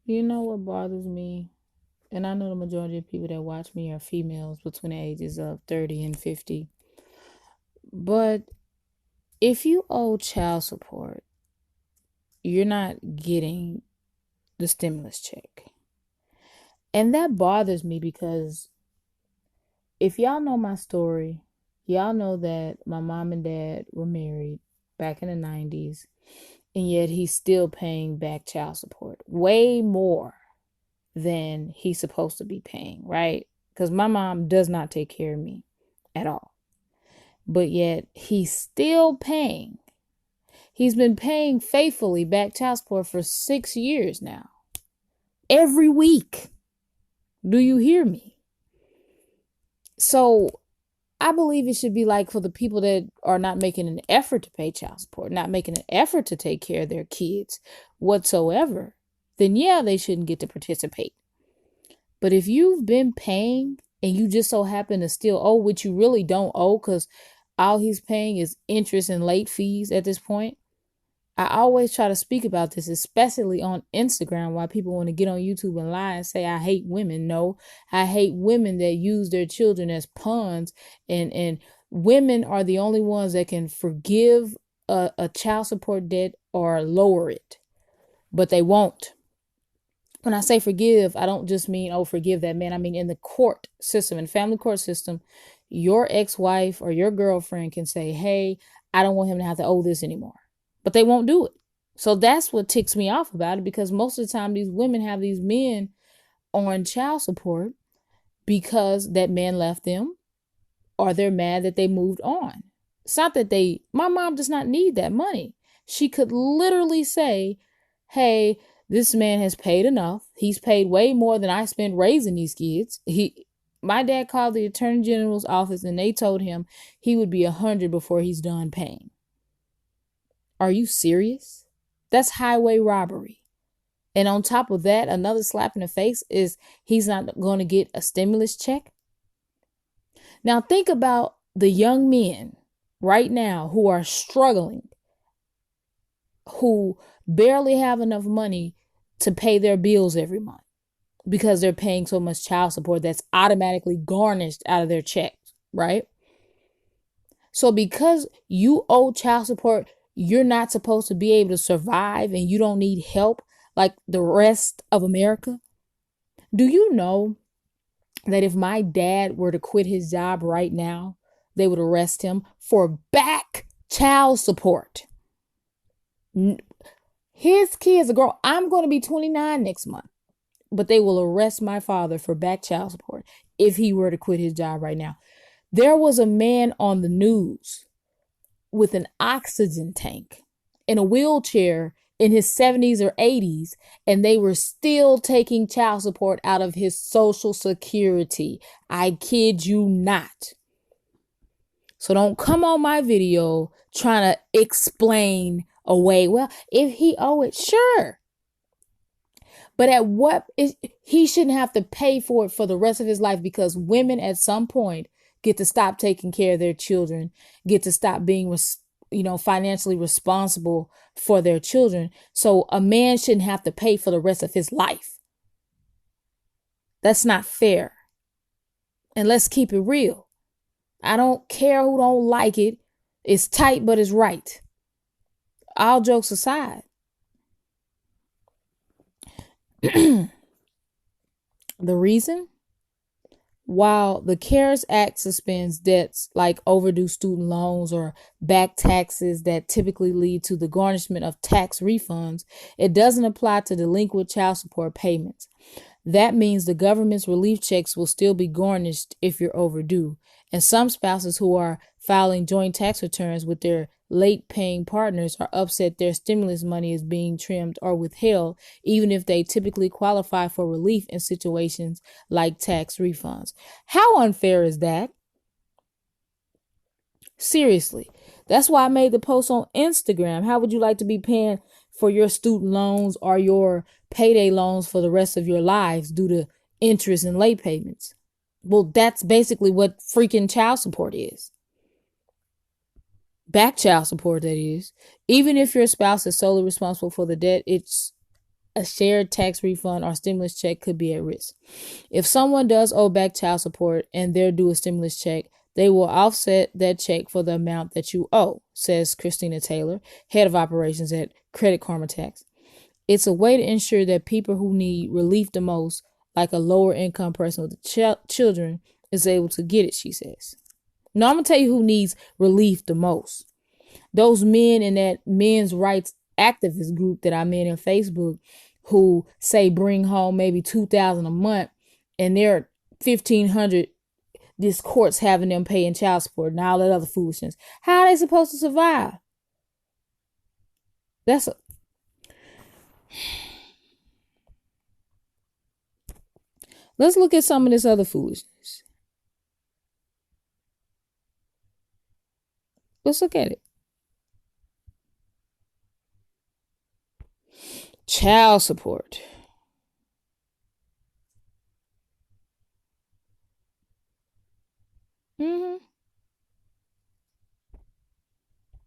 You know what bothers me? And I know the majority of people that watch me are females between the ages of 30 and 50. But if you owe child support, you're not getting the stimulus check. And that bothers me because if y'all know my story, y'all know that my mom and dad were married back in the 90s, and yet he's still paying back child support way more than he's supposed to be paying, right? Because my mom does not take care of me at all. But yet he's still paying. He's been paying faithfully back child support for 6 years now. Every week. Do you hear me? So I believe it should be like for the people that are not making an effort to pay child support, not making an effort to take care of their kids whatsoever, then yeah, they shouldn't get to participate. But if you've been paying and you just so happen to still owe, which you really don't owe because all he's paying is interest and late fees at this point. I always try to speak about this, especially on Instagram, why people want to get on YouTube and lie and say, I hate women. No, I hate women that use their children as pawns. And women are the only ones that can forgive a child support debt or lower it. But they won't. When I say forgive, I don't just mean, oh, forgive that man. I mean, in the court system, in family court system, your ex-wife or your girlfriend can say, hey, I don't want him to have to owe this anymore. But they won't do it. So that's what ticks me off about it, because most of the time these women have these men on child support because that man left them or they're mad that they moved on. It's not that my mom does not need that money. She could literally say, hey, this man has paid enough. He's paid way more than I spent raising these kids. My dad called the Attorney General's office and they told him he would be 100 before he's done paying. Are you serious? That's highway robbery. And on top of that, another slap in the face is he's not going to get a stimulus check. Now think about the young men right now who are struggling, who barely have enough money to pay their bills every month because they're paying so much child support that's automatically garnished out of their checks, right? So because you owe child support, you're not supposed to be able to survive and you don't need help like the rest of America. Do you know that if my dad were to quit his job right now, they would arrest him for back child support? His kids are grown. I'm going to be 29 next month, but they will arrest my father for back child support if he were to quit his job right now. There was a man on the news with an oxygen tank in a wheelchair in his 70s or 80s, and they were still taking child support out of his Social Security. I kid you not. So don't come on my video trying to explain away, well, if he owe it, sure. But he shouldn't have to pay for it for the rest of his life, because women at some point get to stop taking care of their children, get to stop being, financially responsible for their children. So a man shouldn't have to pay for the rest of his life. That's not fair. And let's keep it real. I don't care who don't like it. It's tight, but it's right. All jokes aside. The reason? While the CARES Act suspends debts like overdue student loans or back taxes that typically lead to the garnishment of tax refunds, it doesn't apply to delinquent child support payments. That means the government's relief checks will still be garnished if you're overdue. And some spouses who are filing joint tax returns with their late paying partners are upset their stimulus money is being trimmed or withheld, even if they typically qualify for relief in situations like tax refunds. How unfair is that? Seriously. That's why I made the post on Instagram. How would you like to be paying for your student loans or your payday loans for the rest of your lives due to interest and late payments? Well, that's basically what freaking child support is. Back child support, that is. Even if your spouse is solely responsible for the debt, it's a shared tax refund or stimulus check could be at risk. If someone does owe back child support and they're due a stimulus check, they will offset that check for the amount that you owe, says Christina Taylor, head of operations at Credit Karma Tax. It's a way to ensure that people who need relief the most, like a lower income person with children, is able to get it, she says. Now, I'm going to tell you who needs relief the most. Those men in that men's rights activist group that I'm in Facebook who say bring home maybe $2,000 a month and they're $1,500. This court's having them paying child support and all that other foolishness. How are they supposed to survive? Let's look at some of this other foolishness. Let's look at it. Child support.